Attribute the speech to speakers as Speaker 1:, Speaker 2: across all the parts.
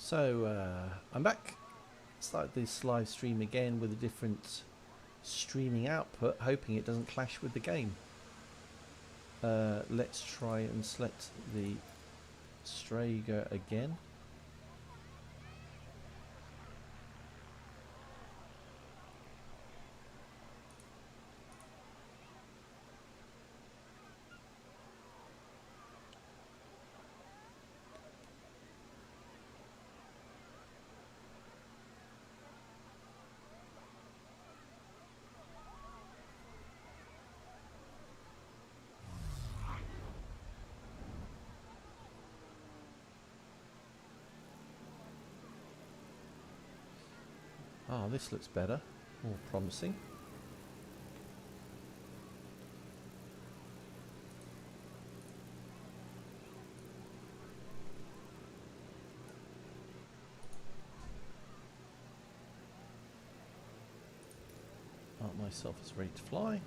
Speaker 1: So I'm back. Started this live stream again with a different streaming output, hoping it doesn't clash with the game. Let's try and select the Strega again. Ah, this looks better, more promising. Mark myself as ready to fly.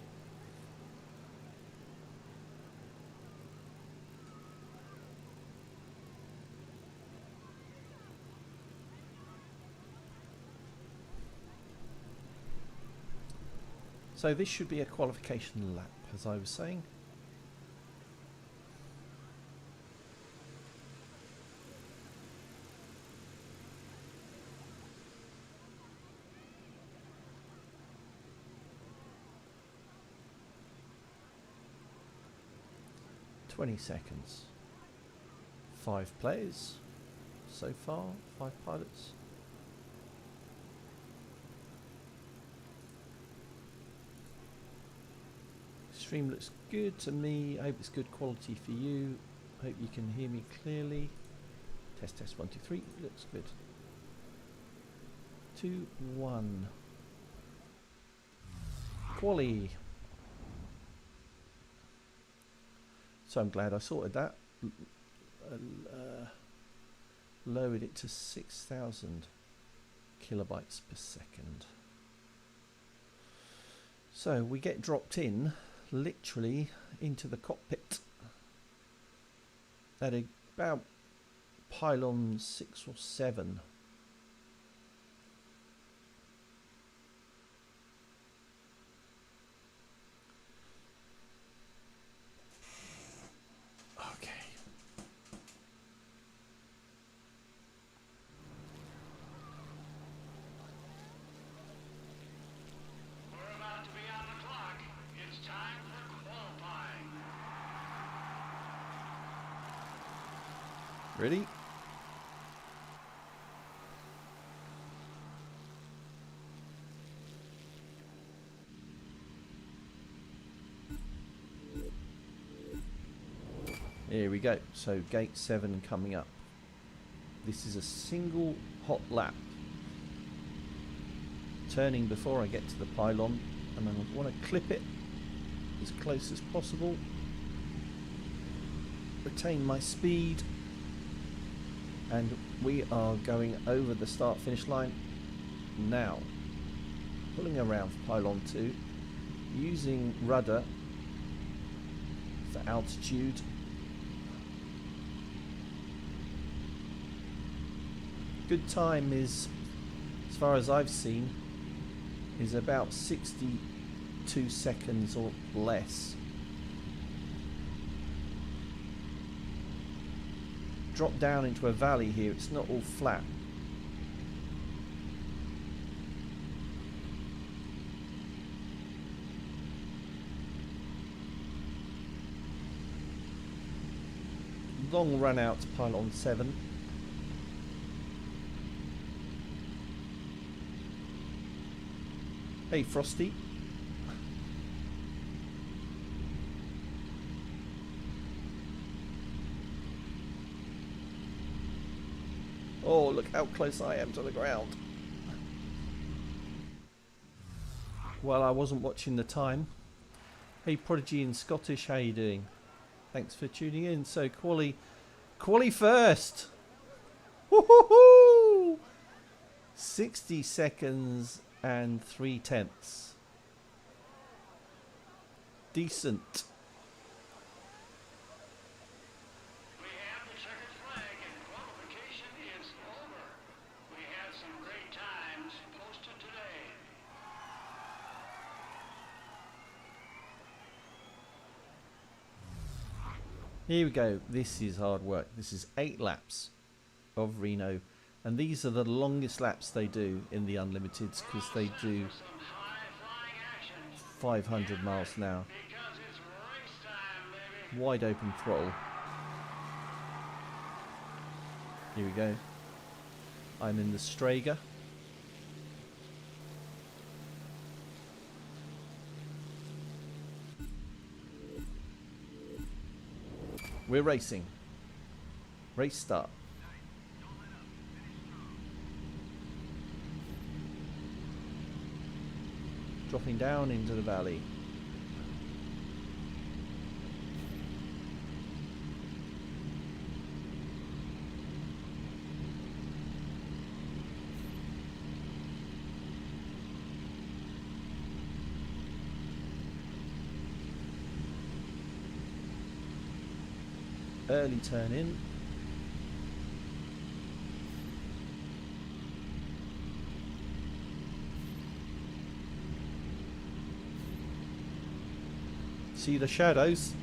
Speaker 1: So this should be a qualification lap, as I was saying. "20 seconds. 5 players so far, 5 pilots. Stream looks good to me. I hope it's good quality for you. Hope you can hear me clearly. Test, test, 1, 2, 3. Looks good. 2, 1. Quali. So I'm glad I sorted that. Lowered it to 6,000 kilobytes per second. So we get dropped in literally into the cockpit at about pylon 6 or 7. Okay.
Speaker 2: We're about to be on the clock. It's time for qualifying.
Speaker 1: Ready? Here we go. So gate 7 coming up. This is a single hot lap. Turning before I get to the pylon, and I want to clip it as close as possible. Retain my speed. And we are going over the start finish line now. Pulling around for pylon 2. Using rudder for altitude. Good time is, as far as I've seen, is about 62 seconds or less. Drop down into a valley here, it's not all flat. Long run out to pylon 7. Hey Frosty. Oh, look how close I am to the ground. Well, I wasn't watching the time. Hey Prodigy and Scottish, how you doing? Thanks for tuning in. So quali first. Woohoo! 60 seconds and 3/10. Decent.
Speaker 2: We have the checkered flag and qualification is over.
Speaker 1: Here we go. This is hard work. This is 8 laps of Reno, and these are the longest laps they do in the Unlimiteds because they do 500 miles an hour. Wide open throttle. Here we go. I'm in the Strega. We're racing. Race start. Dropping down into the valley. Early turn in. See the shadows?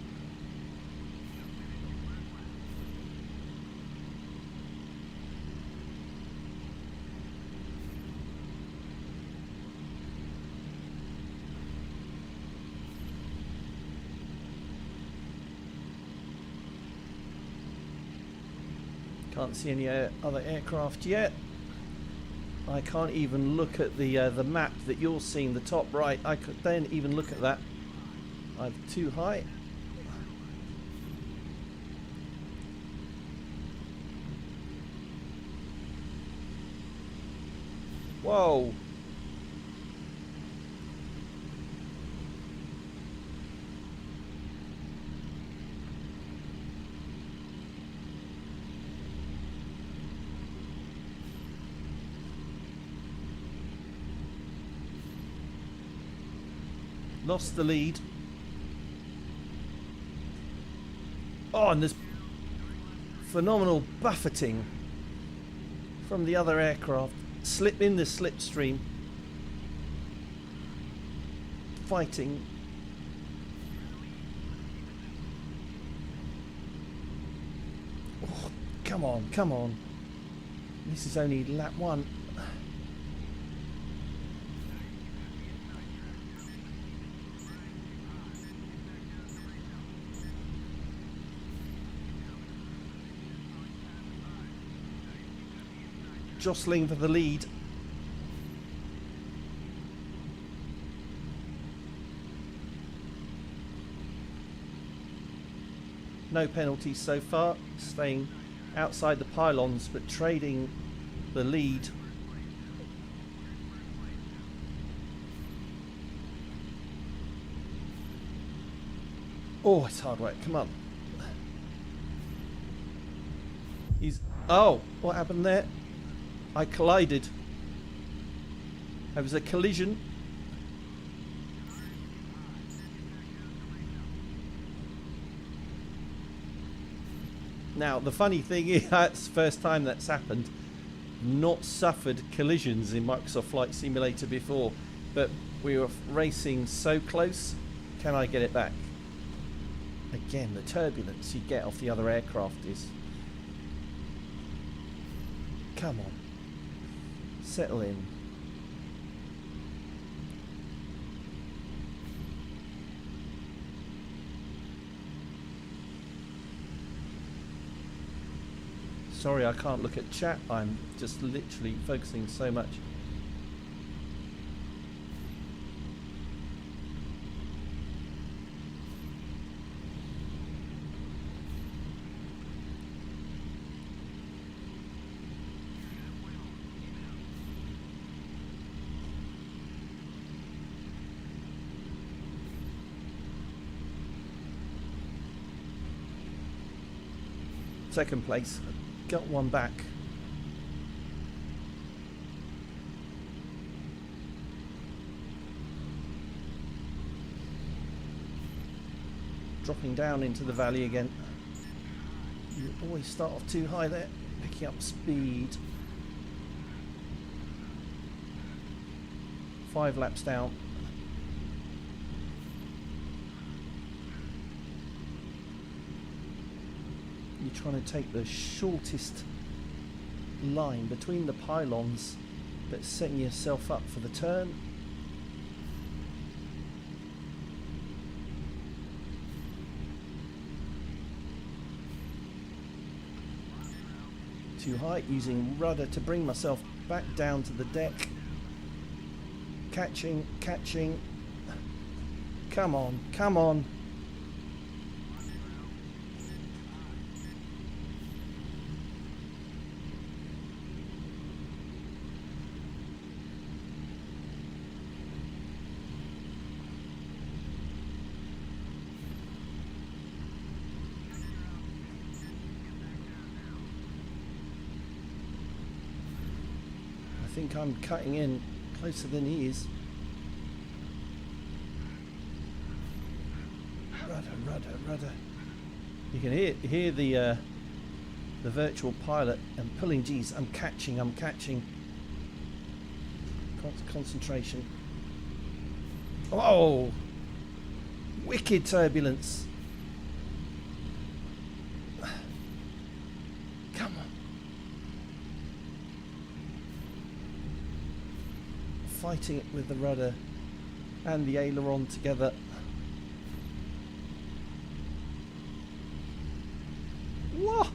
Speaker 1: Can't see any other aircraft yet. I can't even look at the map that you're seeing, the top right. I don't even look at that. I'm too high. Whoa. Lost the lead. Oh, and there's phenomenal buffeting from the other aircraft. Slip in the slipstream. Fighting. Oh, come on, come on. This is only lap 1. Jostling for the lead. No penalties so far, staying outside the pylons but trading the lead. Oh, it's hard work, come on. Oh, what happened there? I collided. There was a collision. Now, the funny thing is, that's the first time that's happened. Not suffered collisions in Microsoft Flight Simulator before, but we were racing so close. Can I get it back? Again, the turbulence you get off the other aircraft is... Come on. Settle in. Sorry, I can't look at chat. I'm just literally focusing so much. Second place, got one back. Dropping down into the valley again. You always start off too high there, picking up speed. 5 laps down. trying to take the shortest line between the pylons, but setting yourself up for the turn. Too high, using rudder to bring myself back down to the deck. Catching, catching. Come on, come on. I think I'm cutting in closer than he is. Rudder, rudder, rudder. You can hear the virtual pilot and pulling. Geez, I'm catching. Concentration. Oh, wicked turbulence. Come on. Fighting it with the rudder and the aileron together. Whoa!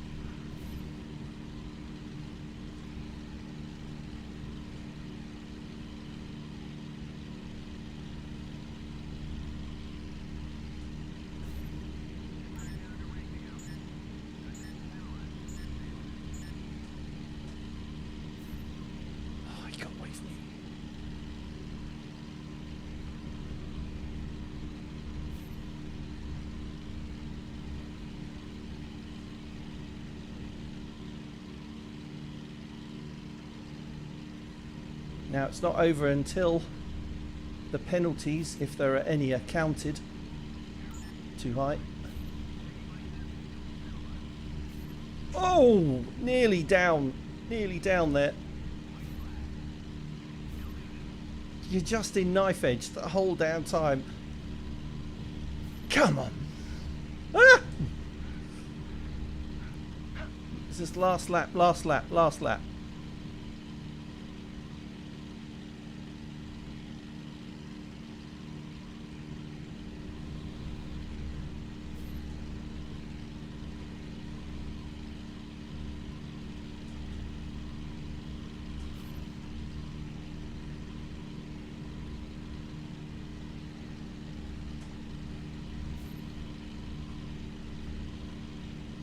Speaker 1: Oh, he got away from me. Now it's not over until the penalties, if there are any, are counted. Too high. Oh, nearly down there. You're just in knife edge the whole damn time. Come on. Ah! It's just last lap.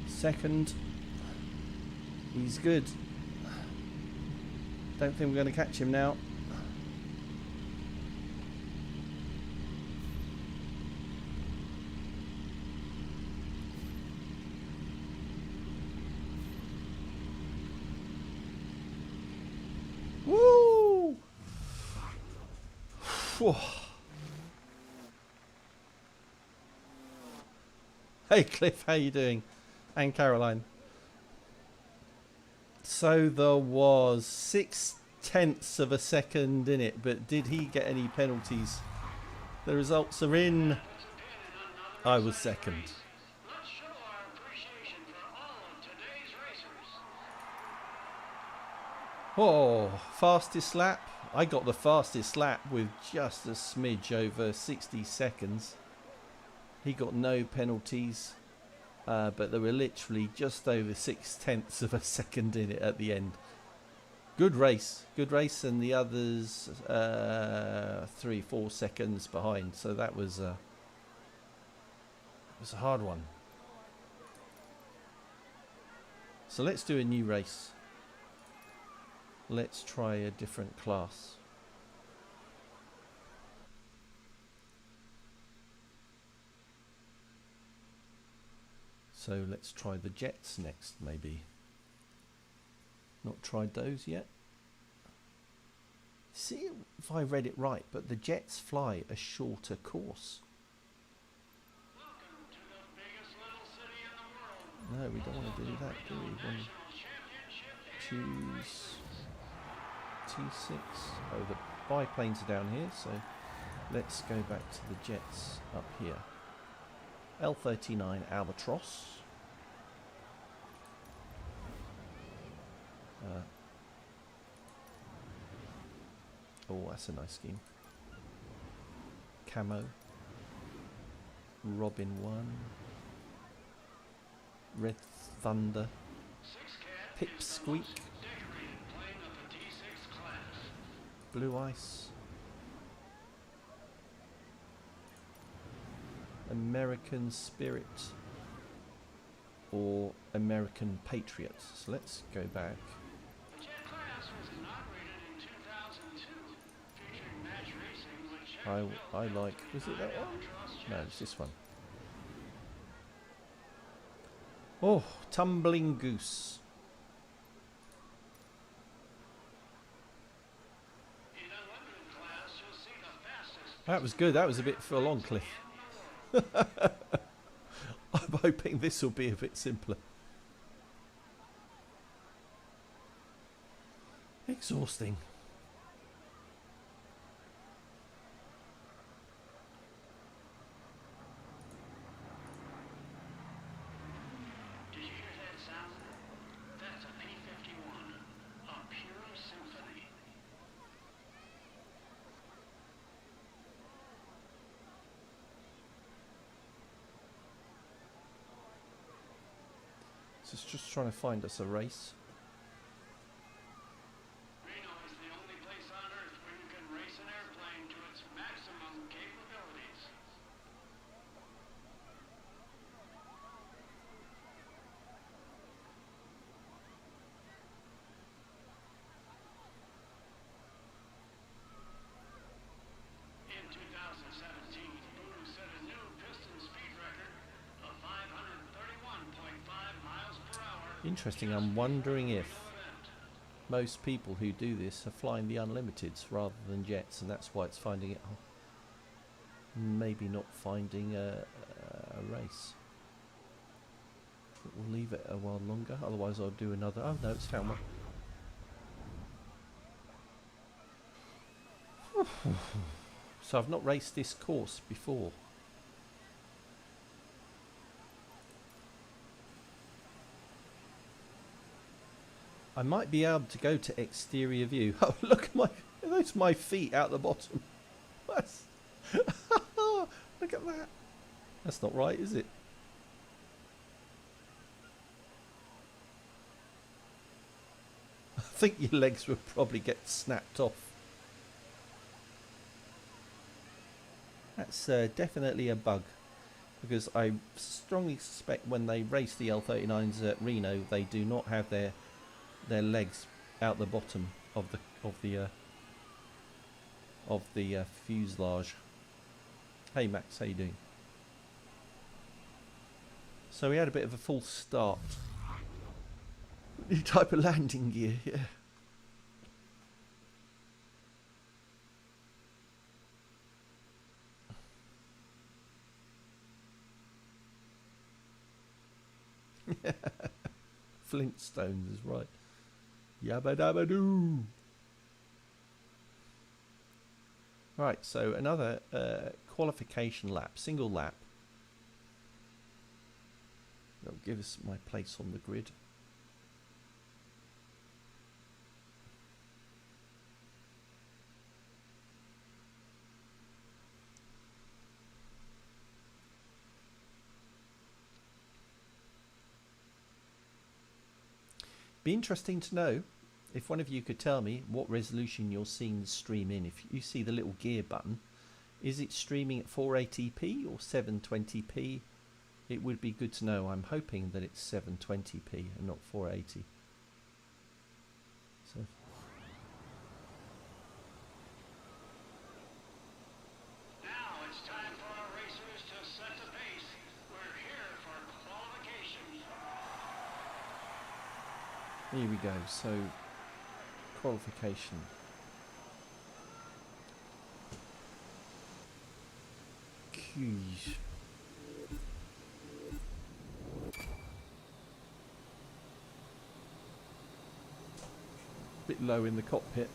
Speaker 1: Second. He's good. Don't think we're going to catch him now. Woo! Whew. Hey Cliff, how you doing? And Caroline. So there was 0.6 of a second in it, but did he get any penalties? The results are in. I was second.
Speaker 2: Let's show our appreciation for all of today's racers.
Speaker 1: Oh, fastest lap. I got the fastest lap with just a smidge over 60 seconds. He got no penalties. But there were literally just over 0.6 of a second in it at the end. Good race, and the others 3-4 seconds behind. So that was a hard one. So let's do a new race. Let's try a different class. So let's try the jets next, maybe. Not tried those yet. See if I read it right, but the jets fly a shorter course.
Speaker 2: Welcome to the biggest little city in the world.
Speaker 1: No, we don't want to do that, do we? We want to choose T6. Oh, the biplanes are down here, so let's go back to the jets up here. L39 Albatross. Oh, that's a nice scheme. Camo. Robin 1. Red Thunder. Pipsqueak. Blue Ice. American Spirit. Or American Patriot. So let's go back.
Speaker 2: The jet class was inaugurated in 2002, featuring match racing with jet
Speaker 1: I like. Was it that one? No, it's this one. Oh, Tumbling Goose.
Speaker 2: In unlimited class, you'll see the fastest.
Speaker 1: That was good. That was a bit full on, Cliff. I'm hoping this will be a bit simpler. Exhausting.
Speaker 2: Did you hear that sound? That's a P-51, a pure symphony.
Speaker 1: So it's just trying to find us a race.
Speaker 2: Reno is the only place on Earth where you can race an airplane to its maximum capabilities. In 2017, Voodoo set a new piston speed record of 531.5 miles per hour.
Speaker 1: Interesting. I'm wondering if
Speaker 2: Event.
Speaker 1: most people who do this are flying the unlimiteds rather than jets, and that's why it's finding it. Maybe not finding a race. We'll leave it a while longer. Otherwise, I'll do another. Oh no, it's found one. So I've not raced this course before. I might be able to go to exterior view. Oh, look at those my feet out the bottom. That's look at that. That's not right, is it? I think your legs would probably get snapped off. That's definitely a bug, because I strongly suspect when they race the L39s at Reno, they do not have their legs out the bottom of the fuselage. Hey Max, how you doing? So we had a bit of a false start. New type of landing gear, yeah. Flintstones is right. Yabba dabba doo. Right, so another qualification lap, single lap. That'll give us my place on the grid. Be interesting to know if one of you could tell me what resolution you're seeing the stream in. If you see the little gear button, is it streaming at 480p or 720p? It would be good to know. I'm hoping that it's 720p and not 480. So
Speaker 2: Now it's time for our racers to set the pace. We're here for qualification.
Speaker 1: here we go. So qualification. Cues. Bit low in the cockpit.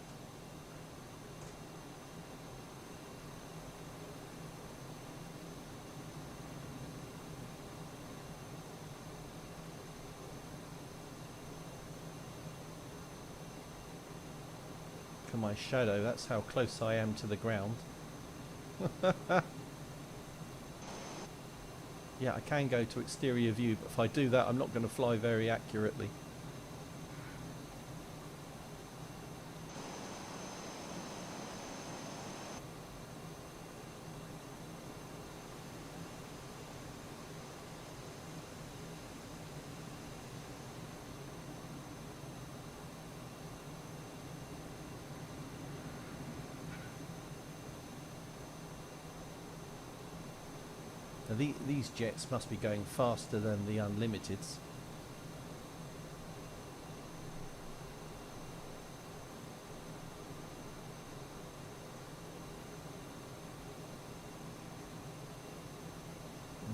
Speaker 1: Look at my shadow, that's how close I am to the ground. Yeah, I can go to exterior view, but if I do that, I'm not going to fly very accurately. Now these jets must be going faster than the Unlimiteds.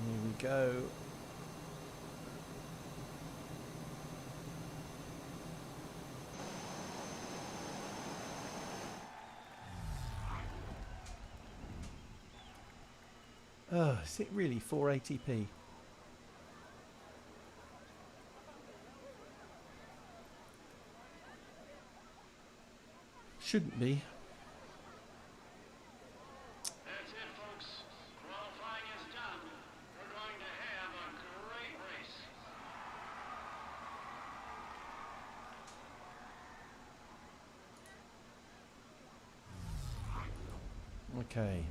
Speaker 1: Here we go. Oh, is it really 480p? Shouldn't be.
Speaker 2: That's it, folks. Qualifying is done. We're going to have a great race.
Speaker 1: Okay.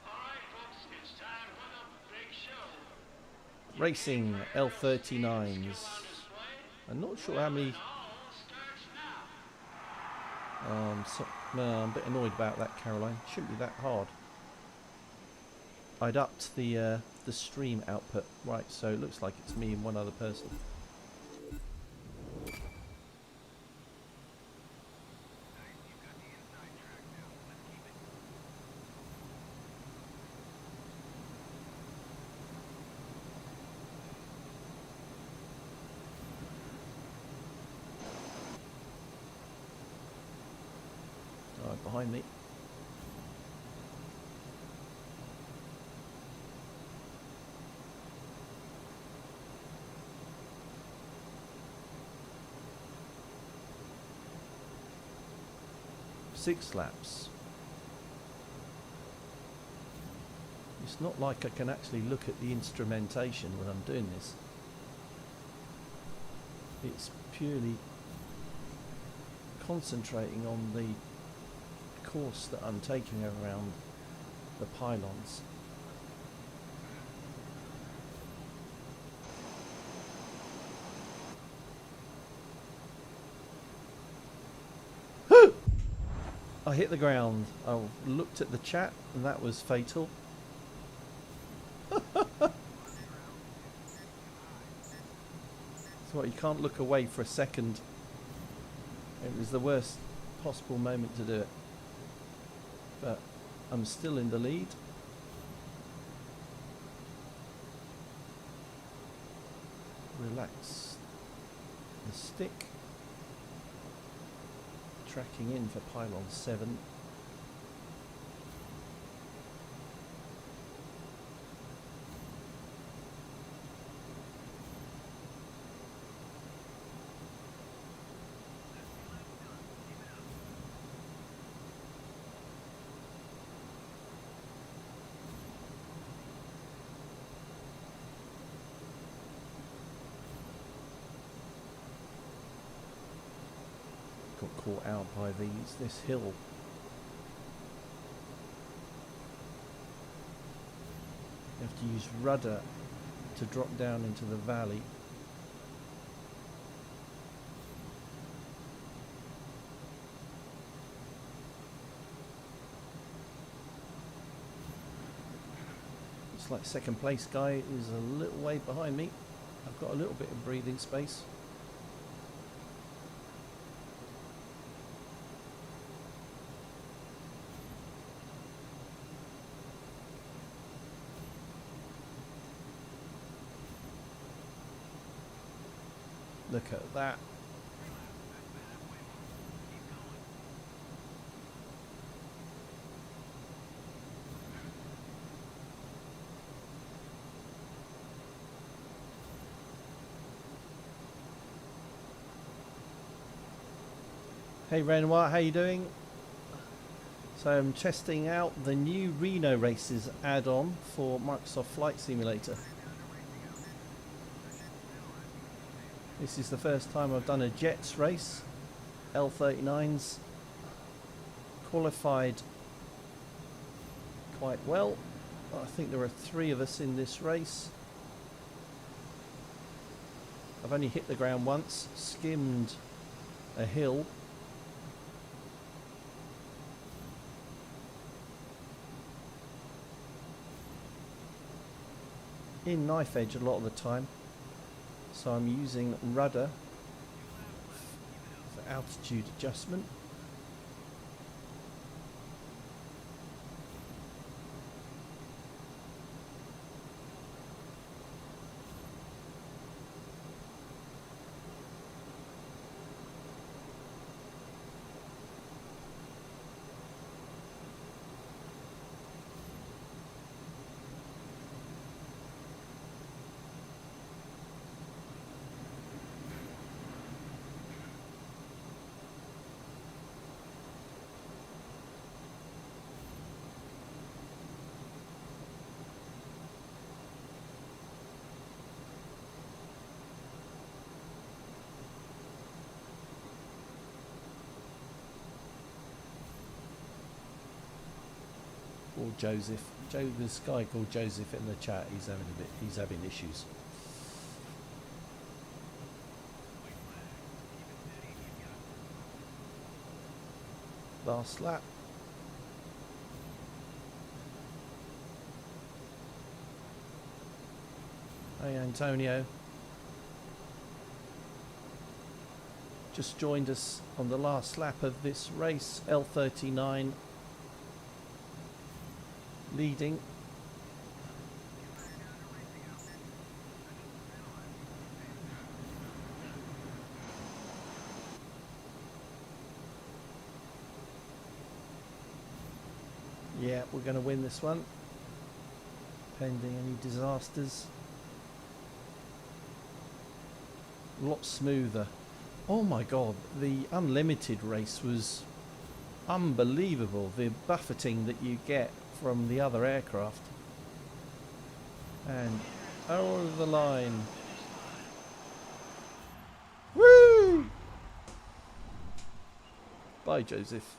Speaker 2: All right, folks, it's time for the big show.
Speaker 1: Racing L39s. I'm not sure how many.
Speaker 2: It all starts now.
Speaker 1: No, I'm a bit annoyed about that, Caroline. Shouldn't be that hard. I'd upped the stream output. Right, so it looks like it's me and one other person. Right, behind me. Six laps. It's not like I can actually look at the instrumentation when I'm doing this. It's purely concentrating on the course that I'm taking around the pylons. I hit the ground. I looked at the chat and that was fatal. So what, you can't look away for a second. It was the worst possible moment to do it. But I'm still in the lead. Relax the stick. Tracking in for pylon 7. Got caught out by this hill. You have to use rudder to drop down into the valley. Looks like second place guy is a little way behind me. I've got a little bit of breathing space. Look at that. Hey Renoir, how you doing? So I'm testing out the new Reno Races add-on for Microsoft Flight Simulator. This is the first time I've done a Jets race. L39s qualified quite well. I think there are 3 of us in this race. I've only hit the ground once, skimmed a hill. In knife edge a lot of the time, so I'm using rudder for altitude adjustment. Or Joseph. This guy called Joseph in the chat, he's having issues. Last lap. Hey Antonio. Just joined us on the last lap of this race, L39 leading. Yeah, we're going to win this one, pending any disasters. A lot smoother. Oh my god, the unlimited race was unbelievable, the buffeting that you get from the other aircraft. And over the line. Woo! Bye, Joseph.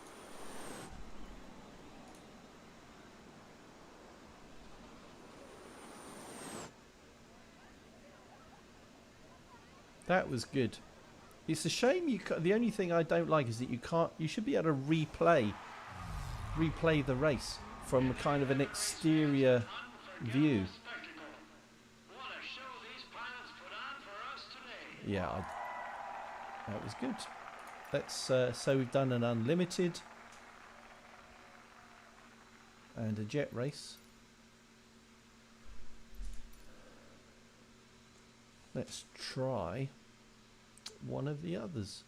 Speaker 1: That was good. It's a shame you can't, the only thing I don't like is that you can't, you should be able to replay the race from a kind of an exterior view. Yeah, that was good. Let's so we've done an unlimited and a jet race. Let's try one of the others.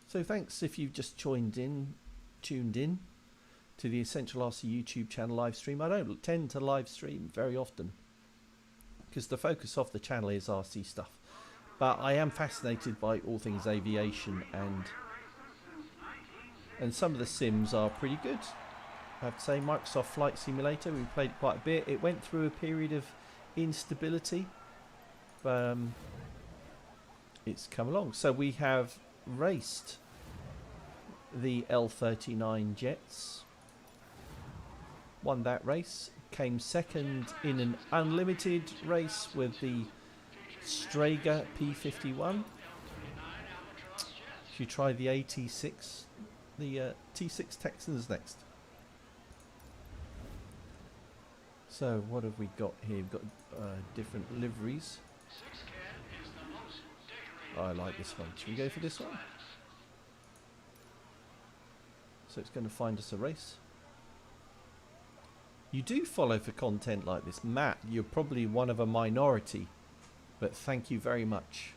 Speaker 1: So thanks if you've just tuned in to the Essential RC YouTube channel live stream. I don't tend to live stream very often because the focus of the channel is RC stuff, but I am fascinated by all things aviation, and some of the sims are pretty good. I have to say, Microsoft Flight Simulator, we played it quite a bit. It went through a period of instability, but it's come along. So we have raced the L39 jets, won that race, came second in an unlimited race with the Strega P51. If you try the AT6, the T6 Texans next. So what have we got here? We've got different liveries. I like this one. Should we go for this one? So it's going to find us a race. You do follow for content like this. Matt, you're probably one of a minority, but thank you very much.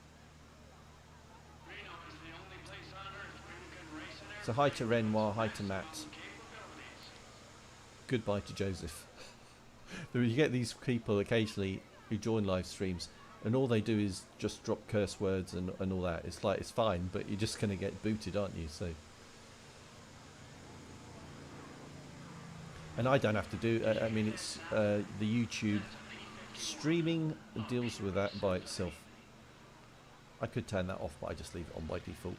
Speaker 1: So hi to Renoir, hi to Matt. Goodbye to Joseph. You get these people occasionally who join live streams, and all they do is just drop curse words and all that. It's like, it's fine, but you're just going to get booted, aren't you? So, and I don't have to do. I mean, it's the YouTube streaming deals with that by itself. I could turn that off, but I just leave it on by default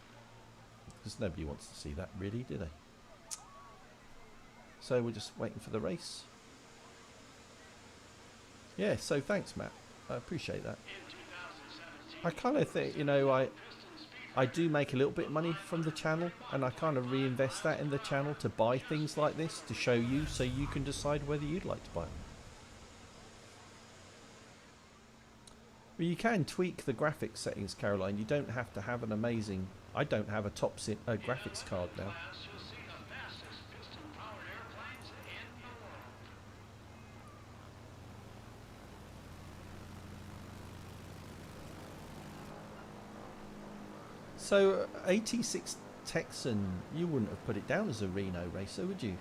Speaker 1: because nobody wants to see that, really, do they? So we're just waiting for the race. Yeah, so thanks, Matt. I appreciate that. I kind of think, you know, I do make a little bit of money from the channel, and I kind of reinvest that in the channel to buy things like this to show you, so you can decide whether you'd like to buy them. Well, you can tweak the graphics settings, Caroline. You don't have to have an amazing... I don't have a top graphics card now. So, 86 Texan, you wouldn't have put it down as a Reno racer, would you?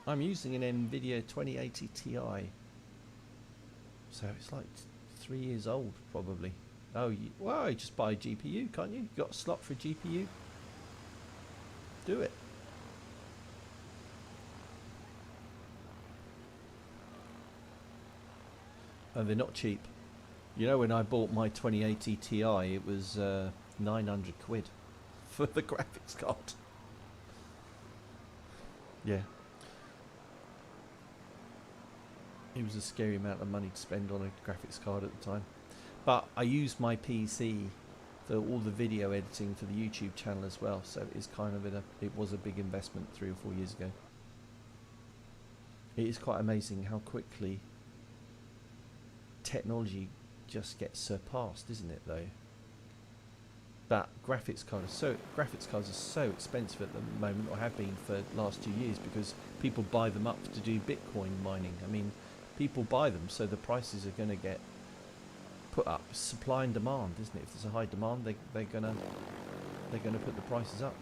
Speaker 1: I'm using an NVIDIA 2080 Ti. So it's like 3 years old, probably. Oh, well, you just buy a GPU, can't you? You got a slot for a GPU? Do it. And they're not cheap. You know, when I bought my 2080 Ti, it was 900 quid for the graphics card. Yeah. It was a scary amount of money to spend on a graphics card at the time. But I used my PC for all the video editing for the YouTube channel as well, so it is kind of it was a big investment 3 or 4 years ago. It is quite amazing how quickly technology just gets surpassed, isn't it, though? But graphics cards are so expensive at the moment, or have been for the last 2 years, because people buy them up to do Bitcoin mining. I mean, people buy them, so the prices are going to get put up. Supply and demand, isn't it? If there's a high demand, they're gonna put the prices up.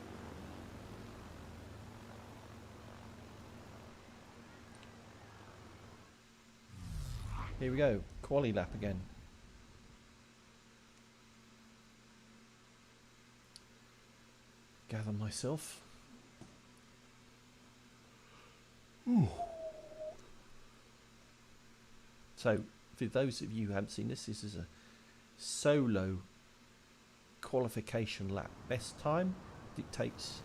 Speaker 1: Here we go, quali lap again. Gather myself. Ooh. So, for those of you who haven't seen this, this is a solo qualification lap. Best time dictates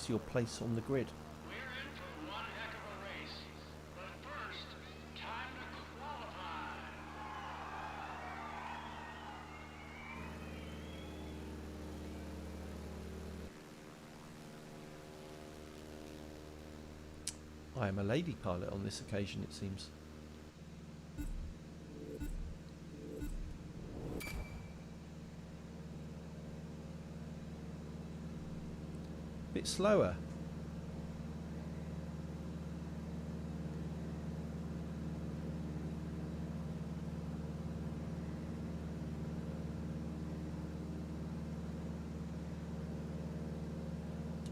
Speaker 1: your place on the grid.
Speaker 2: We're in for one heck of a race, but first, time to qualify.
Speaker 1: I am a lady pilot on this occasion, it seems. Bit slower.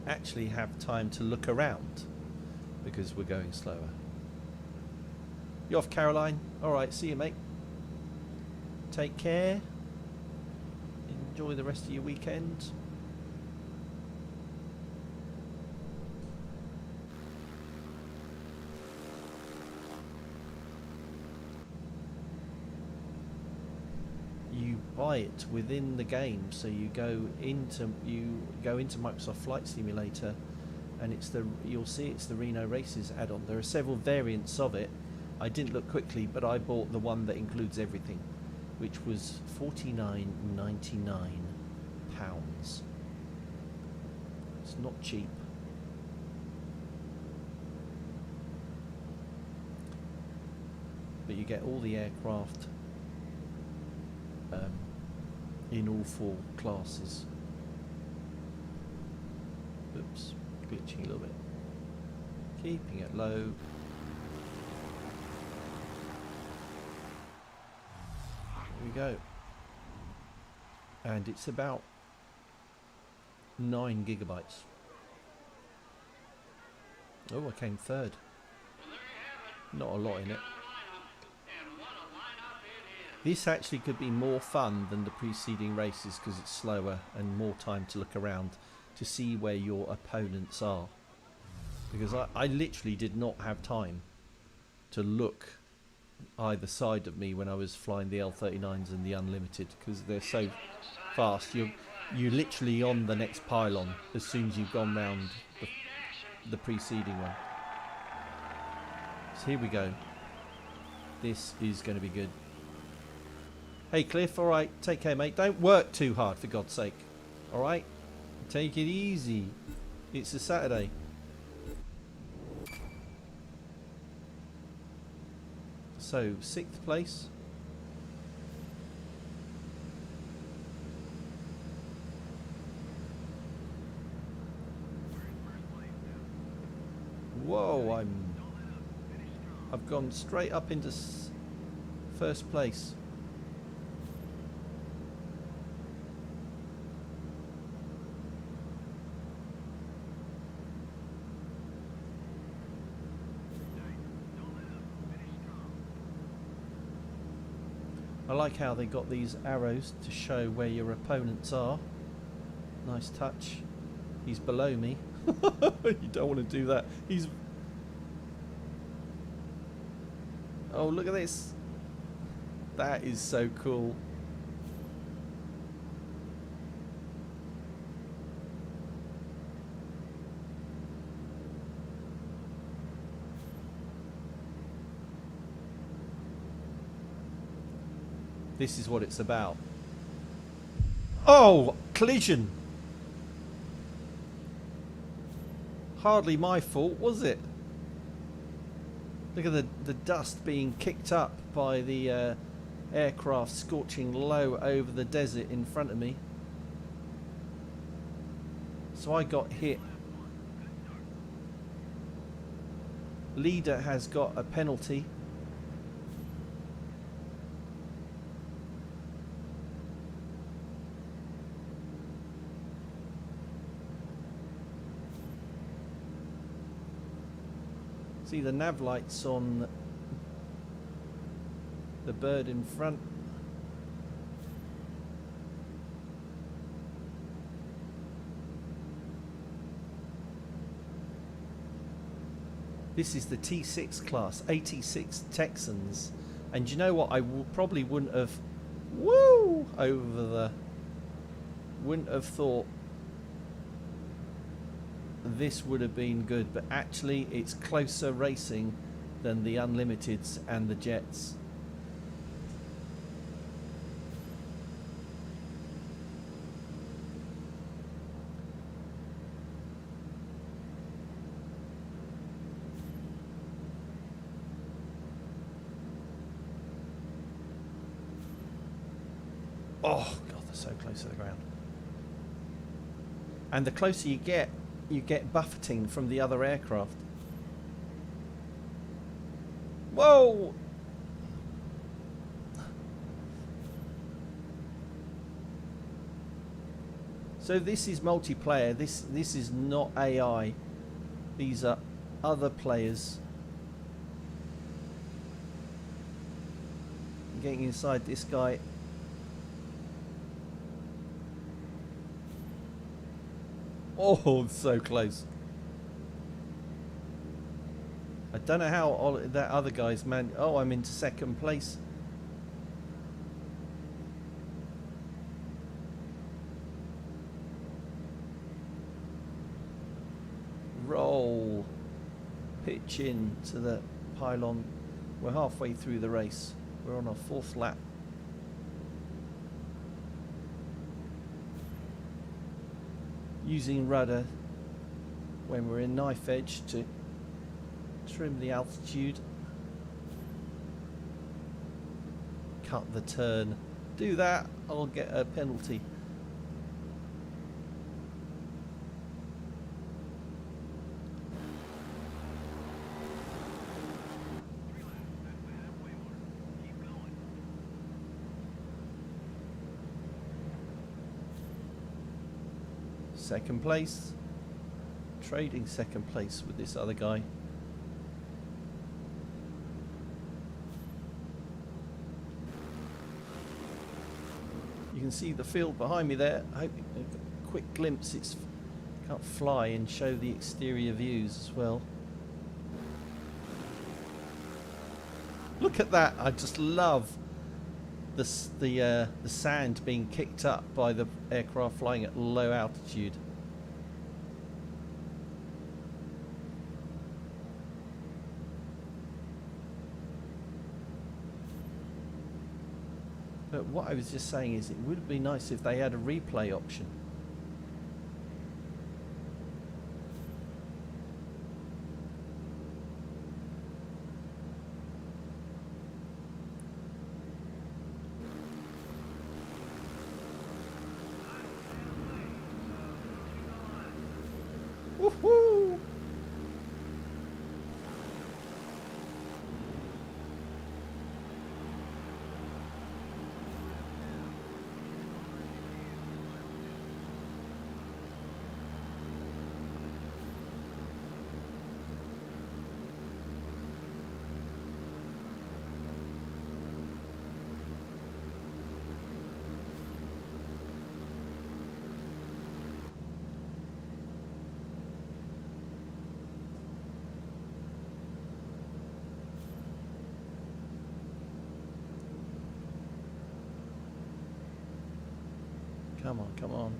Speaker 1: Actually have time to look around because we're going slower. You off, Caroline? Alright, see you, mate. Take care. Enjoy the rest of your weekend. You buy it within the game, so you go into Microsoft Flight Simulator, and you'll see it's the Reno Races add-on. There are several variants of it. I didn't look quickly, but I bought the one that includes everything, which was £49.99. It's not cheap. But you get all the aircraft in all 4 classes. Oops, glitching a little bit. Keeping it low. we go. And it's about 9 gigabytes. Oh, I came third. Not a lot in it. This actually could be more fun than the preceding races because it's slower and more time to look around to see where your opponents are. Because I literally did not have time to look either side of me when I was flying the L39s and the Unlimited because they're so fast. You're literally on the next pylon as soon as you've gone round the preceding one. So here we go. This is going to be good. Hey Cliff, alright, take care mate. Don't work too hard for God's sake. Alright? Take it easy. It's a Saturday. So, 6th place. Whoa, I've gone straight up into first place. I like how they got these arrows to show where your opponents are. Nice touch. He's below me. You don't want to do that. He's... Oh, look at this. That is so cool. This is what it's about. Oh, collision. Hardly my fault, was it? Look at the dust being kicked up by the aircraft scorching low over the desert in front of me. So I got hit. Leader has got a penalty. See the nav lights on the bird in front. This is the T6 class, 86 Texans, and you know what? I probably wouldn't have, wouldn't have thought this would have been good, but actually it's closer racing than the Unlimiteds and the Jets. Oh God, they're so close to the ground. And the closer you get buffeting from the other aircraft. Whoa! So this is multiplayer. This is not AI. These are other players. Getting inside this guy. Oh, so close. I don't know how that other guy's man. Oh, I'm into second place. Roll. Pitch in to the pylon. We're halfway through the race. We're on our 4th lap. Using rudder when we're in knife edge to trim the altitude. Cut the turn. Do that, I'll get a penalty. Second place. Trading second place with this other guy. You can see the field behind me there. I hope you get a quick glimpse. It's can't fly and show the exterior views as well. Look at that! I just love the sand being kicked up by the aircraft flying at low altitude. But what I was just saying is it would be nice if they had a replay option. Woohoo! Come on, come on.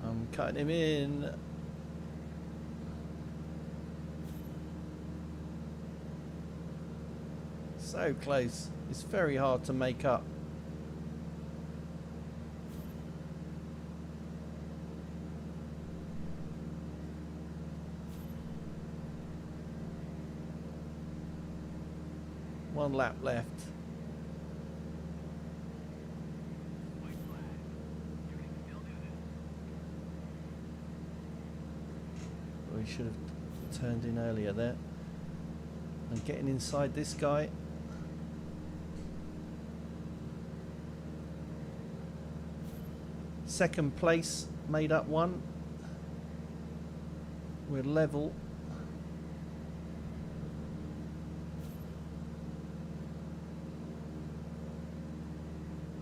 Speaker 1: I'm cutting him in. So close. It's very hard to make up. One lap left. We should have turned in earlier there. And getting inside this guy. Second place, made up one. We're level.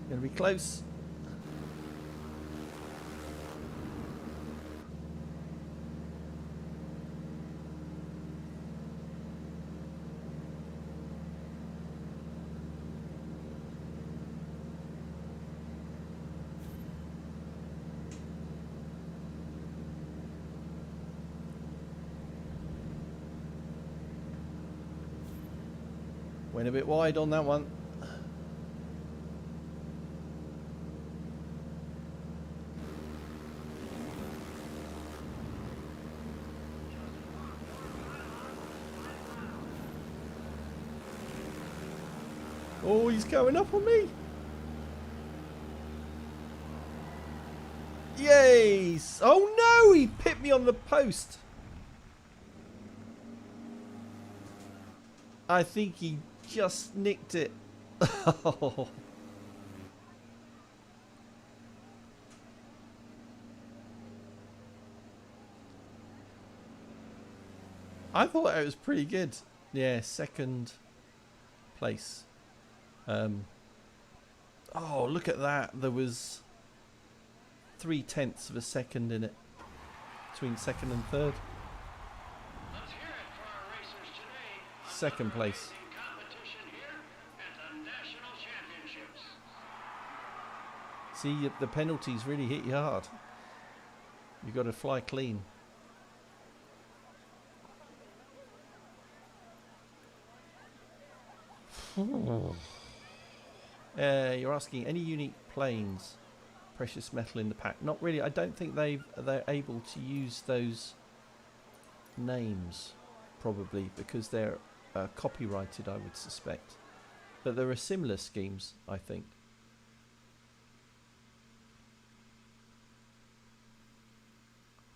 Speaker 1: Gonna be close. Went a bit wide on that one. Oh, he's going up on me. Yes. Oh no, he hit me on the post. I think he just nicked it. Oh. I thought it was pretty good. Yeah, second place. Oh, look at that. There was 0.3 of a second in it between second and third.
Speaker 2: Let's hear it for our racers today.
Speaker 1: Second place.
Speaker 2: Competition here at the National Championships.
Speaker 1: See, the penalties really hit you hard. You've got to fly clean. You're asking any unique planes, precious metal in the pack? Not really. I don't think they're able to use those names, probably because they're copyrighted, I would suspect. But there are similar schemes, I think.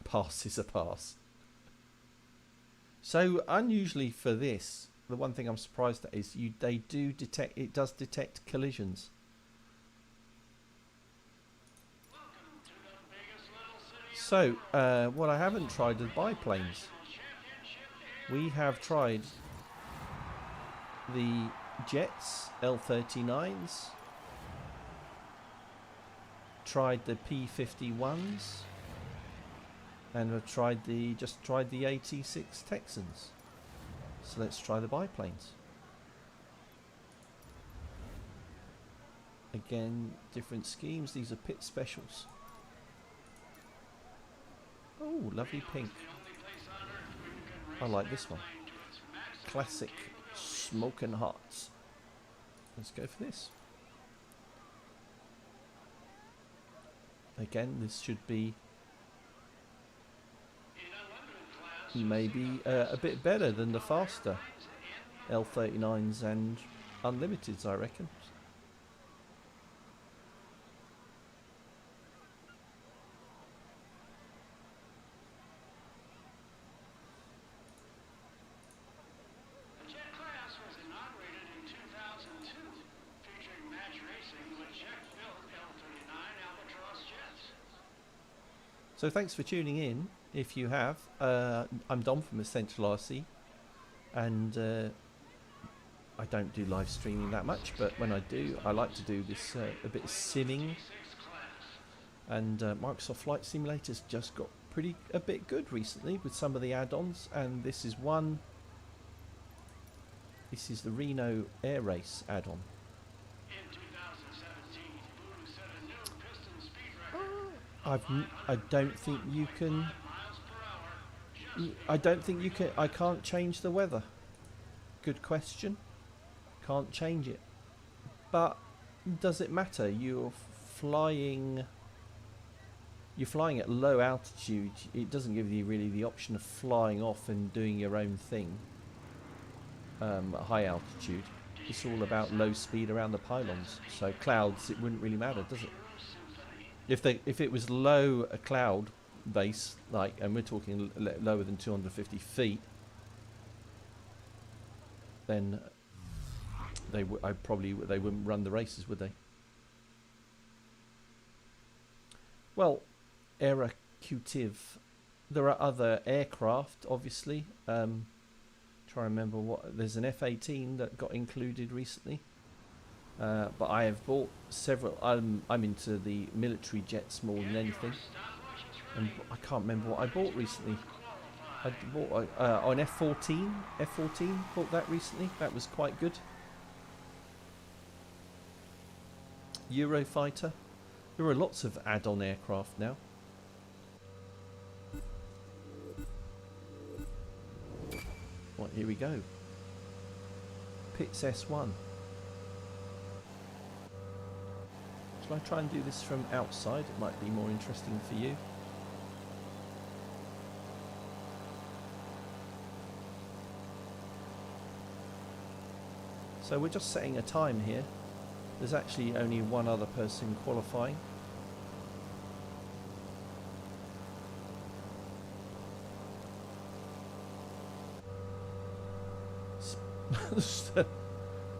Speaker 1: pass is a pass. So unusually for this, the one thing I'm surprised at is it does detect collisions. So what I haven't tried is biplanes. We have tried the jets, L39s, tried the P51s, and we've just tried the 86 Texans. So let's try the biplanes. Again, different schemes. These are pit specials. Oh, lovely pink. I like this one. Classic smoking hot. Let's go for this. Again, this should be maybe a bit better than the faster L39s and Unlimiteds, I reckon.
Speaker 2: The jet class was inaugurated in 2002, featuring match racing with jet-built L39 Albatross jets.
Speaker 1: So thanks for tuning in. If you have, I'm Dom from Essential RC, and I don't do live streaming that much, but when I do, I like to do this a bit of simming. And Microsoft Flight Simulator's just got a bit good recently with some of the add-ons, and this is one. This is the Reno Air Race add-on.
Speaker 2: In 2017, Voodoo set a new piston speed record.
Speaker 1: I don't think you can.
Speaker 2: 5 miles per hour.
Speaker 1: I don't think you can. I can't change the weather. Good question. Can't change it. But does it matter? You're flying at low altitude. It doesn't give you really the option of flying off and doing your own thing at high altitude. It's all about low speed around the pylons. So clouds, it wouldn't really matter, does it? If it was low a cloud base, like, and we're talking lower than 250 feet, then they wouldn't run the races, would they? Well, BarraCuda. There are other aircraft, obviously. Try to remember what. There's an F-18 that got included recently. But I have bought several. I'm into the military jets more than anything, and I can't remember what I bought recently. I bought an F-14. F-14 bought that recently. That was quite good. Eurofighter. There are lots of add-on aircraft now. Right, here we go. Pitts S1. Shall I try and do this from outside? It might be more interesting for you. So we're just setting a time here. There's actually only one other person qualifying.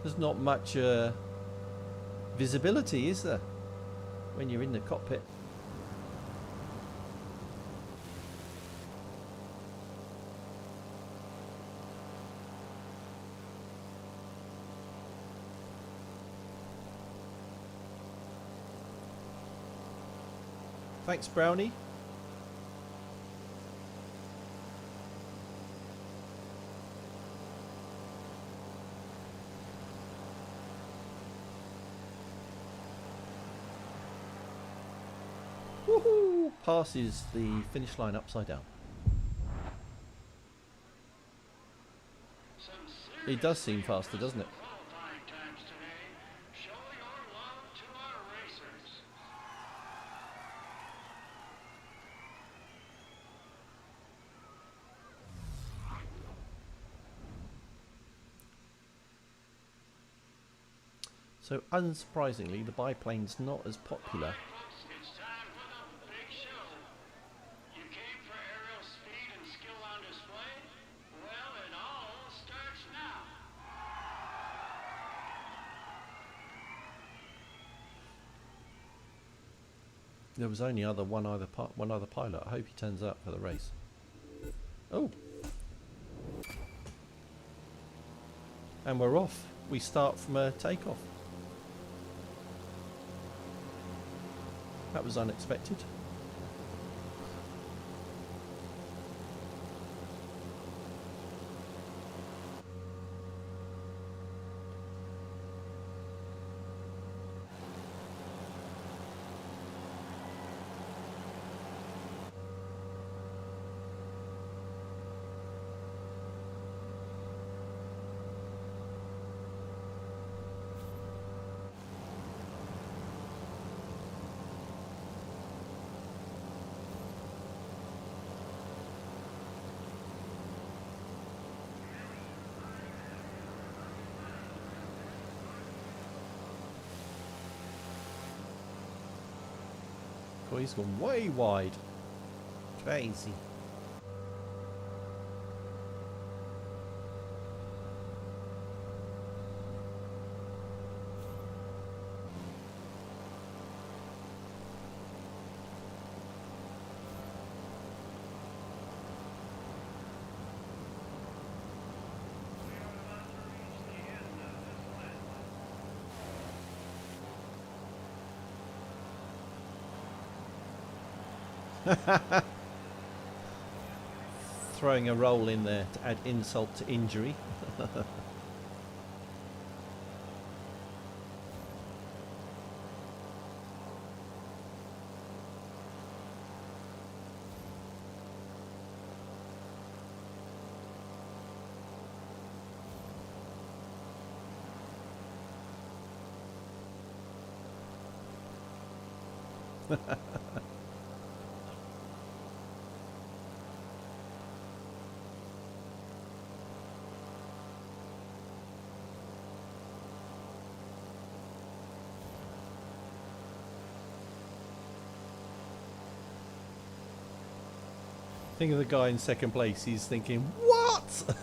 Speaker 1: There's not much visibility, is there, when you're in the cockpit? Thanks, Brownie. Woohoo! Passes the finish line upside down. It does seem faster, doesn't it?
Speaker 2: Qualifying times today. Show your love to our racers.
Speaker 1: So unsurprisingly, the biplane's not as popular.
Speaker 2: Folks, it's time for the big show. You came for
Speaker 1: There was only one other pilot. I hope he turns up for the race. Oh, and we're off. We start from a takeoff. That was unexpected. Oh, he's gone way wide. Crazy. Throwing a roll in there to add insult to injury. Think of the guy in second place. He's thinking, what?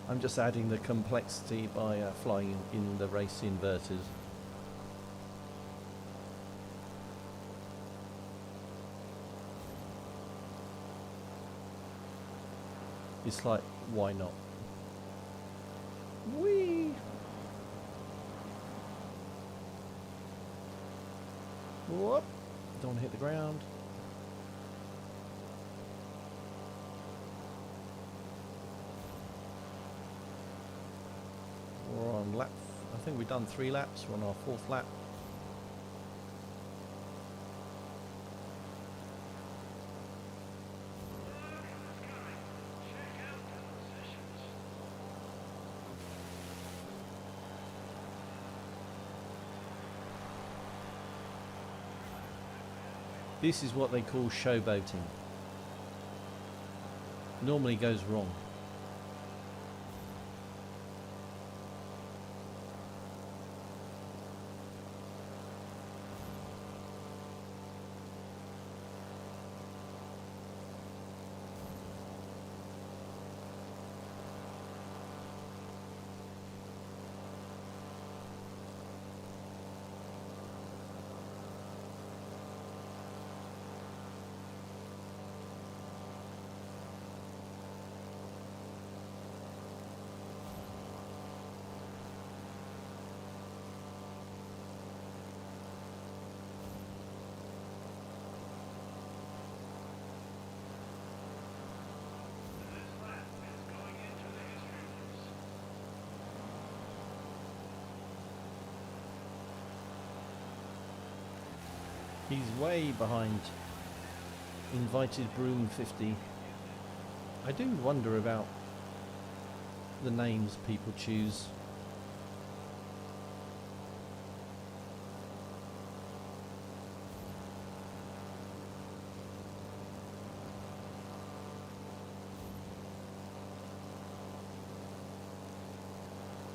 Speaker 1: I'm just adding the complexity by flying in the race inverters. It's like, why not? Whee! Whoop! Don't want to hit the ground. We're on lap, I think we've done 3 laps, we're on our 4th lap. This is what they call showboating. Normally goes wrong. He's way behind Invited Broom 50. I do wonder about the names people choose.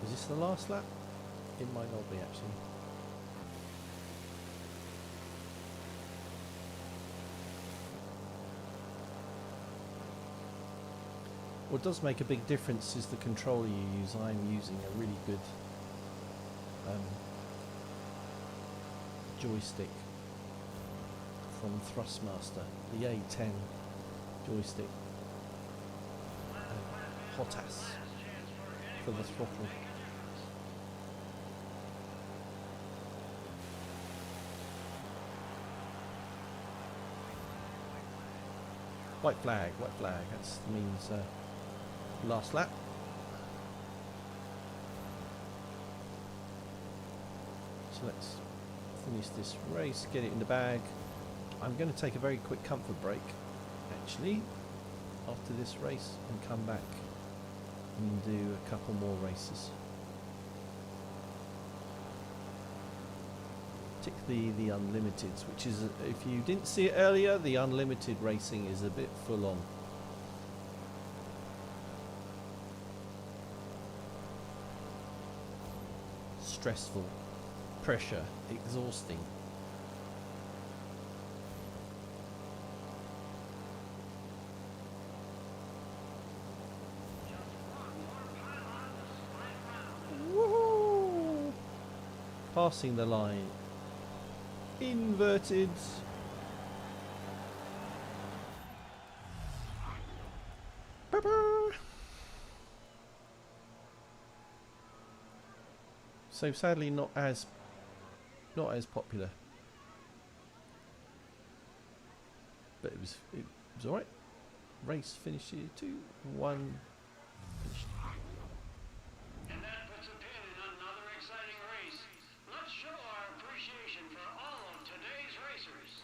Speaker 1: Is this the last lap? It might not be actually. What does make a big difference is the controller you use. I'm using a really good joystick from Thrustmaster, the A10 joystick. Hot ass for the throttle. White flag, that means last lap. So let's finish this race, get it in the bag. I'm going to take a very quick comfort break actually after this race and come back and do a couple more races. Particularly the Unlimiteds, which is, if you didn't see it earlier, the Unlimited racing is a bit full on. Stressful, pressure, exhausting. Woohoo! Passing the line. Inverted. So sadly not as popular, but it was all right. Race finished 2-1. Finished.
Speaker 2: And that puts a pin in another exciting race. Let's show our appreciation for all of today's racers.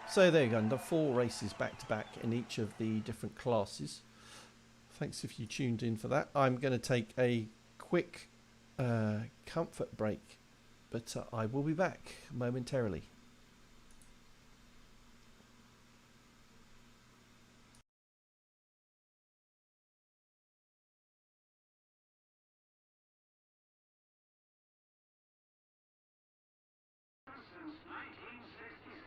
Speaker 1: So there you go, the 4 races back to back in each of the different classes. Thanks if you tuned in for that. I'm going to take a quick comfort break, but I will be back momentarily.
Speaker 2: Since 1966.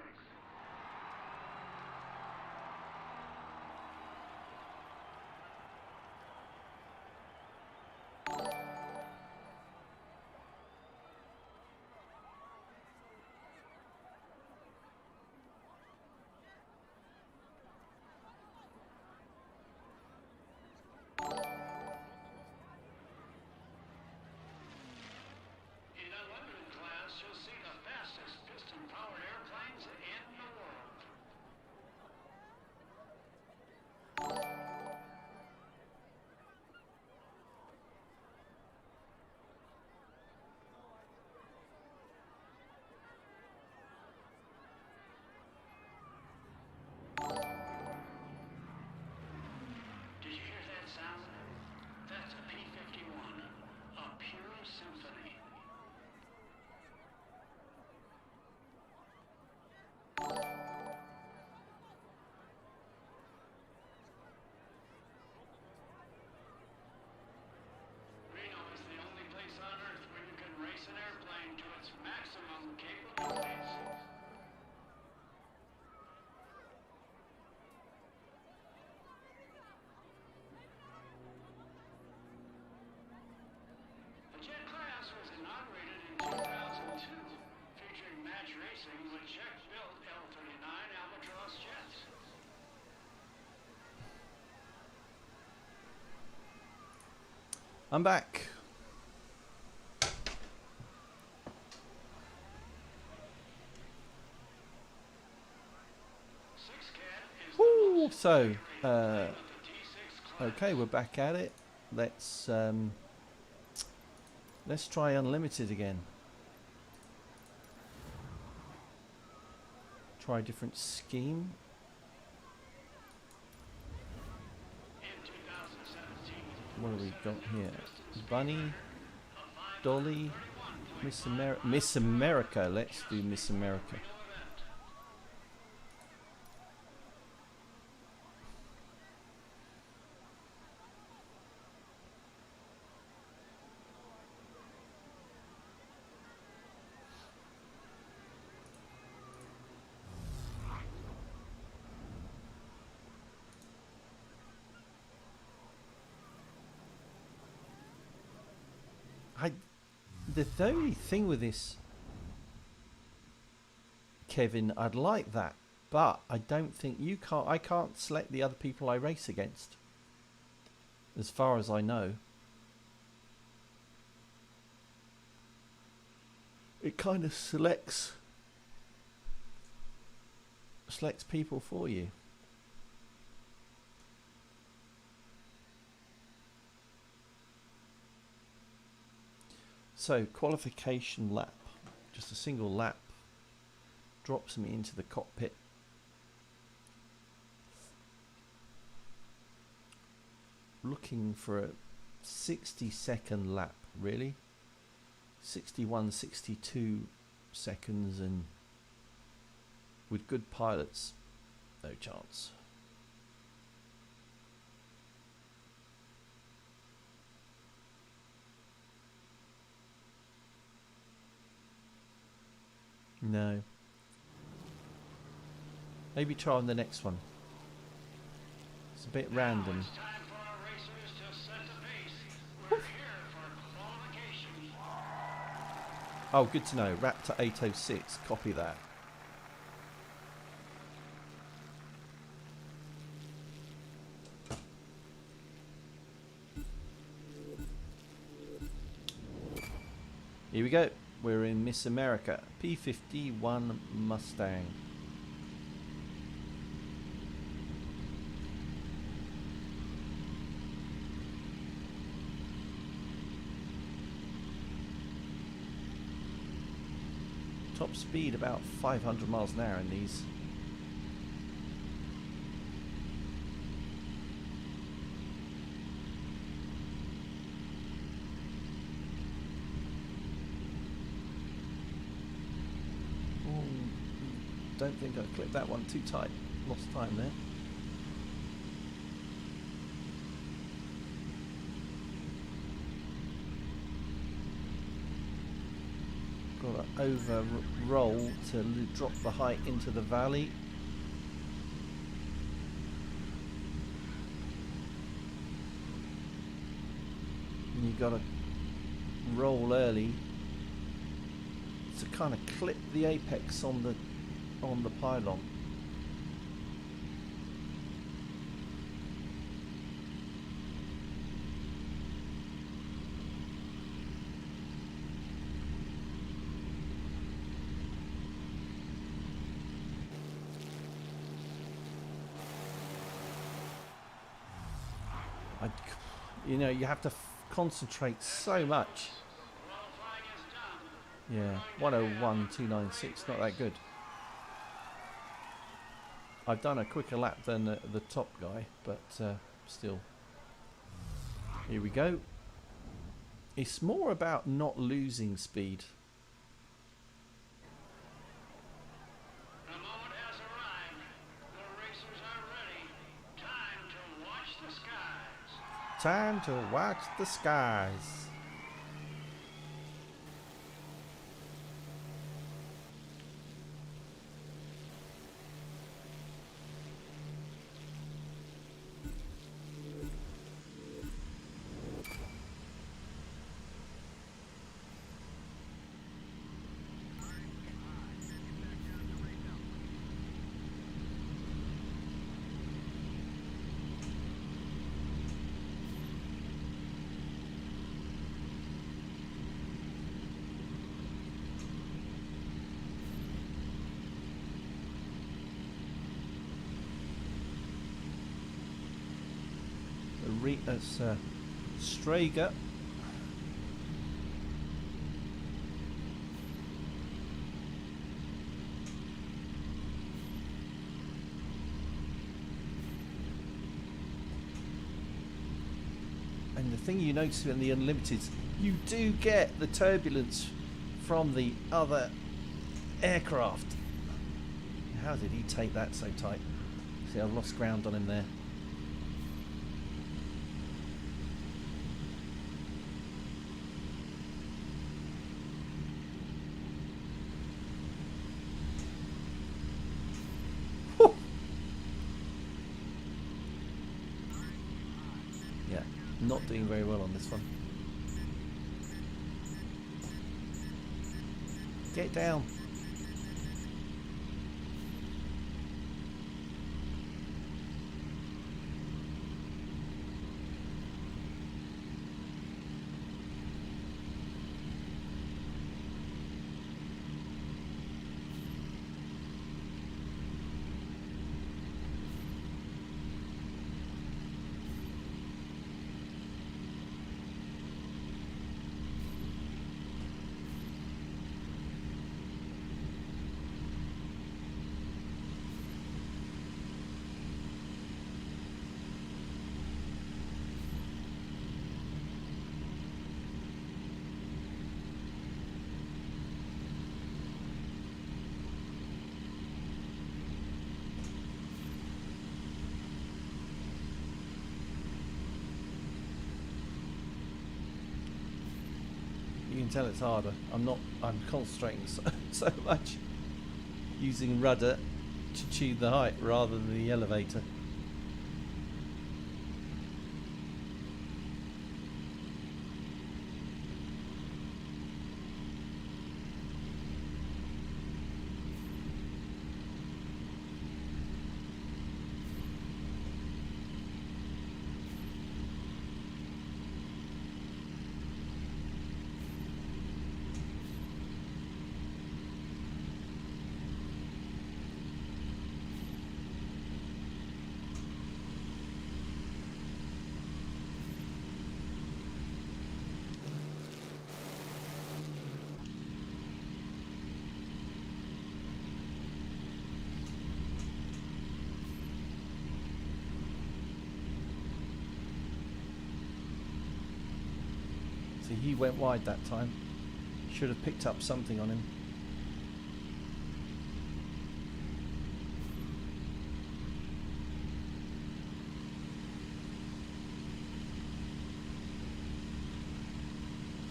Speaker 2: In unlimited class, you'll see the fastest piston-powered airplanes in the world. Did you hear that sound? That's a P-51, a pure symphony. Reno is the only place on Earth where you can race an airplane to its maximum capabilities. The jet class was inaugurated in 2002, featuring match racing with Czech-built L-39 Albatross jets.
Speaker 1: I'm back. Woo! So, okay, we're back at it. Let's try Unlimited again. Try a different scheme. What have we got here? Bunny, Dolly, Miss America. Miss America. Let's do Miss America. The only thing with this, Kevin, I'd like that, but I don't think you can't. I can't select the other people I race against, as far as I know. It kind of selects people for you. So qualification lap, just a single lap, drops me into the cockpit. Looking for a 60-second lap, really. 61, 62 seconds, and with good pilots, no chance. No. Maybe try on the next one. It's a bit random.
Speaker 2: It's time for our racers to set the pace. We're here for qualification.
Speaker 1: Oh, good to know. Raptor 806. Copy that. Here we go. We're in Miss America. P51 Mustang. Top speed about 500 miles an hour in these. Don't think I clipped that one too tight. Lost time there. Got to over roll to drop the height into the valley. And you got to roll early to kind of clip the apex on the pylon. You know, you have to concentrate so much. Yeah, 101.296, not that good. I've done a quicker lap than the top guy, but still. Here we go. It's more about not losing speed.
Speaker 2: The moment has arrived. The racers are ready. Time to watch the skies.
Speaker 1: Time to watch the skies. That's Strager. And the thing you notice in the Unlimiteds, you do get the turbulence from the other aircraft. How did he take that so tight? See, I've lost ground on him there. Not doing very well on this one. Get down. You can tell it's harder. I'm concentrating so much using rudder to achieve the height rather than the elevator. See, he went wide that time. Should have picked up something on him.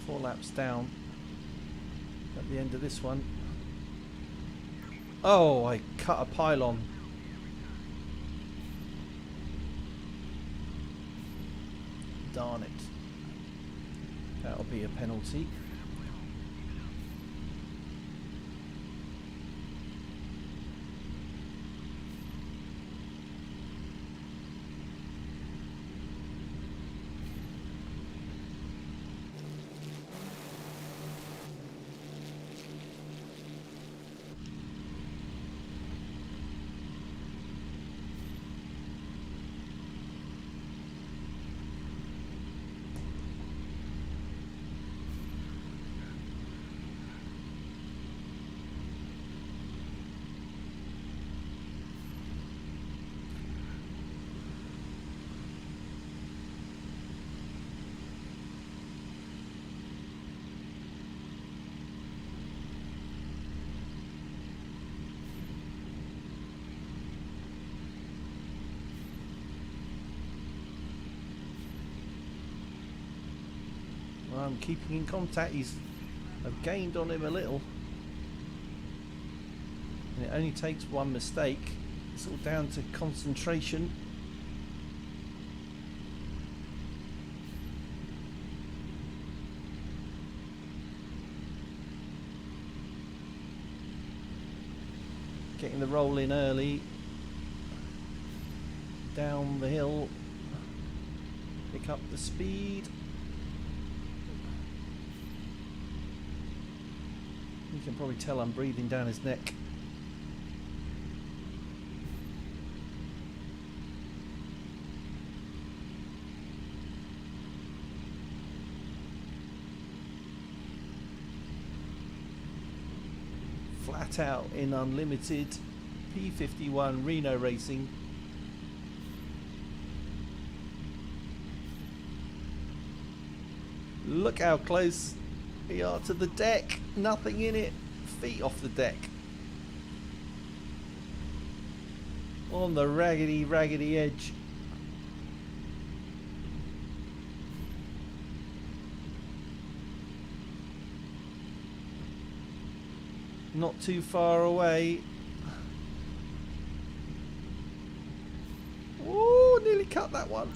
Speaker 1: Four laps down at the end of this one. Oh, I cut a pylon. Darn it. That'll be a penalty. I'm keeping in contact. I've gained on him a little, and it only takes one mistake. It's all down to concentration. Getting the roll in early, down the hill, pick up the speed. You can probably tell I'm breathing down his neck. Flat out in unlimited P51 Reno racing. Look how close we are to the deck. Nothing in it. Feet off the deck. On the raggedy edge. Not too far away. Ooh, nearly cut that one.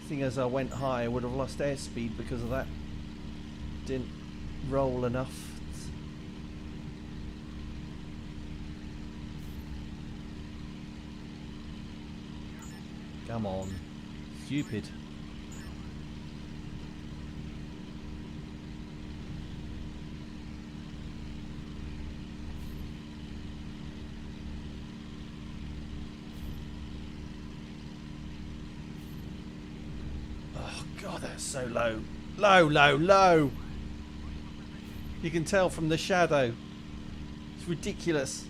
Speaker 1: Seeing as I went high, I would have lost airspeed because of that. Didn't. roll enough. Come on. Stupid. Oh god, that's so low. Low, low, low. You can tell from the shadow. It's ridiculous.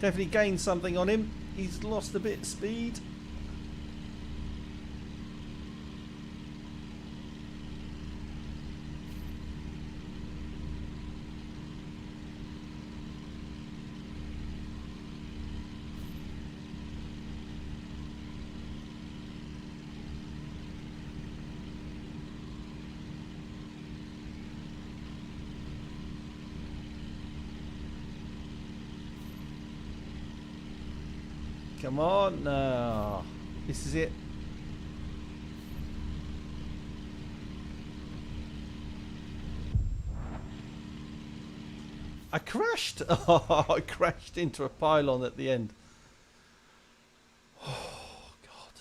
Speaker 1: Definitely gained something on him. He's lost a bit of speed. Come on, no. This is it. I crashed. Oh, I crashed into a pylon at the end. Oh, God.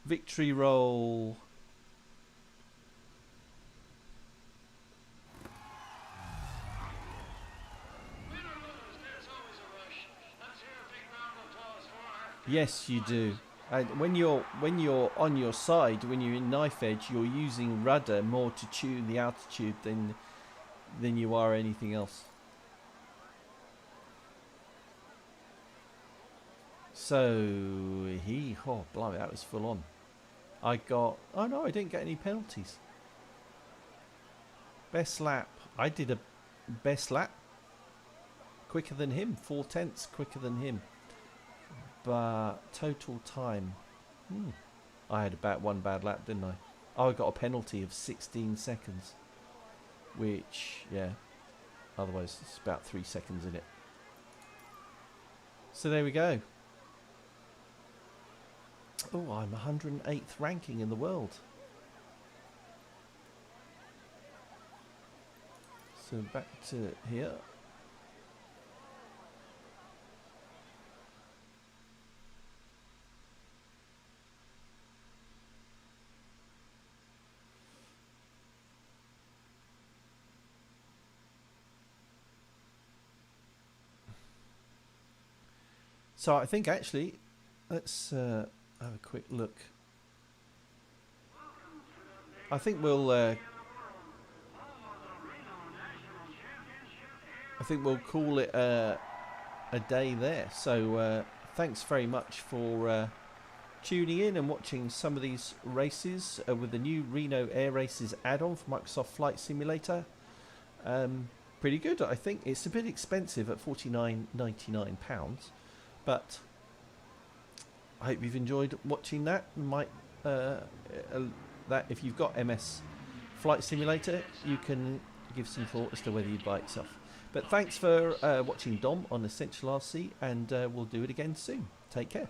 Speaker 1: Victory roll. Yes, you do. And when you're on your side, when you're in knife edge, you're using rudder more to tune the altitude than you are anything else. So oh blimey, that was full on. I got, oh no, I didn't get any penalties. Best lap. I did a best lap quicker than him, 4/10 quicker than him. But total time, I had about one bad lap, didn't I? Oh, I got a penalty of 16 seconds, which, yeah, otherwise it's about 3 seconds in it. So there we go. Oh, I'm 108th ranking in the world. So back to here. So I think actually, let's have a quick look. I think we'll call it a day there. So thanks very much for tuning in and watching some of these races with the new Reno Air Races add-on for Microsoft Flight Simulator. Pretty good, I think. It's a bit expensive at £49.99. But I hope you've enjoyed watching that. Might that if you've got MS Flight Simulator, you can give some thought as to whether you'd buy it yourself. But thanks for watching Dom on Essential RC, and we'll do it again soon. Take care.